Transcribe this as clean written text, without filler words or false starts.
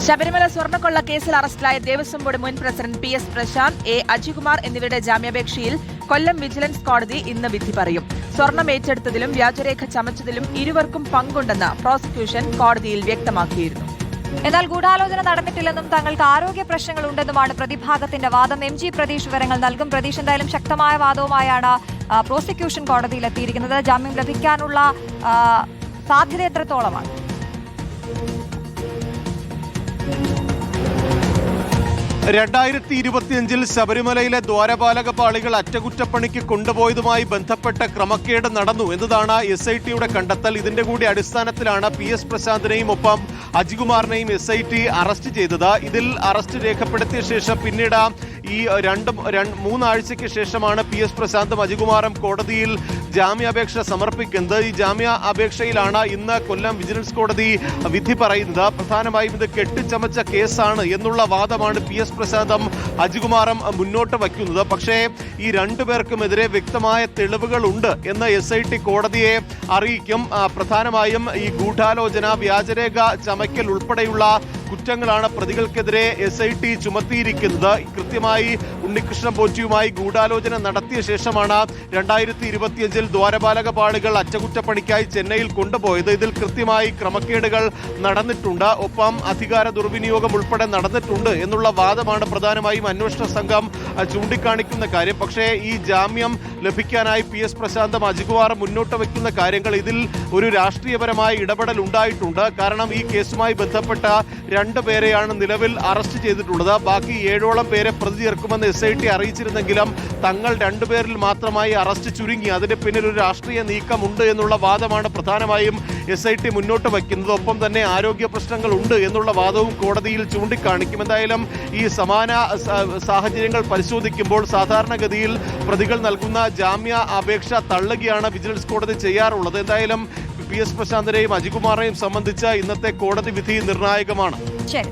ശബരിമല സ്വർണ്ണക്കൊള്ള കേസിൽ അറസ്റ്റിലായ ദേവസ്വം ബോർഡ് മുൻ പ്രസിഡന്റ് PS പ്രശാന്ത്, അജികുമാർ എന്നിവരുടെ ജാമ്യാപേക്ഷയിൽ കൊല്ലം വിജിലൻസ് കോടതി ഇന്ന് വിധി പറയും. സ്വർണം ഏറ്റെടുത്തതിലും വ്യാജരേഖ ചമച്ചതിലും ഇരുവർക്കും പങ്കുണ്ടെന്ന് പ്രോസിക്യൂഷൻ കോടതിയിൽ വ്യക്തമാക്കിയിരുന്നു. എന്നാൽ ഗൂഢാലോചന നടന്നിട്ടില്ലെന്നും തങ്ങൾക്ക് ആരോഗ്യ പ്രശ്നങ്ങളുണ്ടെന്നുമാണ് പ്രതിഭാഗത്തിന്റെ വാദം. MG പ്രതീഷ് വിവരങ്ങൾ നൽകും. പ്രതീഷ്, എന്തായാലും ശക്തമായ വാദവുമായാണ് പ്രോസിക്യൂഷൻ കോടതിയിൽ എത്തിയിരിക്കുന്നത്. ജാമ്യം ലഭിക്കാനുള്ള സാധ്യത എത്രത്തോളമാണ്? 2025 ശബരിമലയിലെ ദ്വാരപാലക പാളികൾ അറ്റകുറ്റപ്പണിക്ക് കൊണ്ടുപോയതുമായി ബന്ധപ്പെട്ട ക്രമക്കേട് നടന്നു എന്നതാണ് SITയുടെ കണ്ടെത്തൽ. ഇതിന്റെ കൂടി അടിസ്ഥാനത്തിലാണ് PS പ്രശാന്തിനെയും ഒപ്പം അജികുമാറിനെയും SIT അറസ്റ്റ് ചെയ്തത്. ഇതിൽ അറസ്റ്റ് രേഖപ്പെടുത്തിയ ശേഷം പിന്നീട് ഈ 3 ആഴ്ചയ്ക്ക് ശേഷമാണ് PS പ്രശാന്തും അജികുമാറും കോടതിയിൽ ജാമ്യാപേക്ഷ സമർപ്പിക്കുന്നത്. ഈ ജാമ്യാപേക്ഷയിലാണ് ഇന്ന് കൊല്ലം വിജിലൻസ് കോടതി വിധി പറയുന്നത്. പ്രധാനമായും ഇത് കെട്ടിച്ചമച്ച കേസാണ് എന്നുള്ള വാദമാണ് PS പ്രശാന്തും അജികുമാറും മുന്നോട്ട് വയ്ക്കുന്നത്. പക്ഷേ ഈ രണ്ടുപേർക്കുമെതിരെ വ്യക്തമായ തെളിവുകളുണ്ട് എന്ന് SIT കോടതിയെ അറിയിക്കും. പ്രധാനമായും ഈ ഗൂഢാലോചന, വ്യാജരേഖ ചമയ്ക്കൽ ഉൾപ്പെടെയുള്ള കുറ്റങ്ങളാണ് പ്രതികൾക്കെതിരെ SIT ചുമത്തിയിരിക്കുന്നത്. കൃത്യമായി ഉണ്ണികൃഷ്ണൻ പോറ്റിയുമായി ഗൂഢാലോചന നടത്തിയ ശേഷമാണ് 2025 ദ്വാരപാലക പാളികൾ അറ്റകുറ്റപ്പണിക്കായി ചെന്നൈയിൽ കൊണ്ടുപോയത്. ഇതിൽ കൃത്യമായി ക്രമക്കേടുകൾ നടന്നിട്ടുണ്ട്, ഒപ്പം അധികാര ദുർവിനിയോഗം ഉൾപ്പെടെ നടന്നിട്ടുണ്ട് എന്നുള്ള വാദമാണ് പ്രധാനമായും അന്വേഷണ സംഘം ചൂണ്ടിക്കാണിക്കുന്ന കാര്യം. പക്ഷേ ഈ ജാമ്യം ലഭിക്കാനായി PS പ്രശാന്തും അജികുമാറും മുന്നോട്ട് വയ്ക്കുന്ന കാര്യങ്ങൾ, ഇതിൽ ഒരു രാഷ്ട്രീയപരമായ ഇടപെടൽ ഉണ്ടായിട്ടുണ്ട്. കാരണം ഈ കേസുമായി ബന്ധപ്പെട്ട 2 പേരെയാണ് നിലവിൽ അറസ്റ്റ് ചെയ്തിട്ടുള്ളത്. ബാക്കി 7ഓളം പേരെ പ്രതി ചേർക്കുമെന്ന് SIT അറിയിച്ചിരുന്നെങ്കിലും തങ്ങൾ 2 പേരിൽ മാത്രമായി അറസ്റ്റ് ചുരുങ്ങി. അതിന് പിന്നിൽ ഒരു രാഷ്ട്രീയ നീക്കമുണ്ട് എന്നുള്ള വാദമാണ് പ്രധാനമായും SIT മുന്നോട്ട് വയ്ക്കുന്നത്. ഒപ്പം തന്നെ ആരോഗ്യ പ്രശ്നങ്ങൾ ഉണ്ട് എന്നുള്ള വാദവും കോടതിയിൽ ചൂണ്ടിക്കാണിക്കും. എന്തായാലും ഈ സമാന സാഹചര്യങ്ങൾ പരിശോധിക്കുമ്പോൾ സാധാരണഗതിയിൽ പ്രതികൾ നൽകുന്ന ജാമ്യ അപേക്ഷ തള്ളുകയാണ് വിജിലൻസ് കോടതി ചെയ്യാറുള്ളത്. എന്തായാലും PS പ്രശാന്തിനെയും അജികുമാറിനെയും സംബന്ധിച്ച ഇന്നത്തെ കോടതി വിധി നിർണായകമാണ്. ശരി.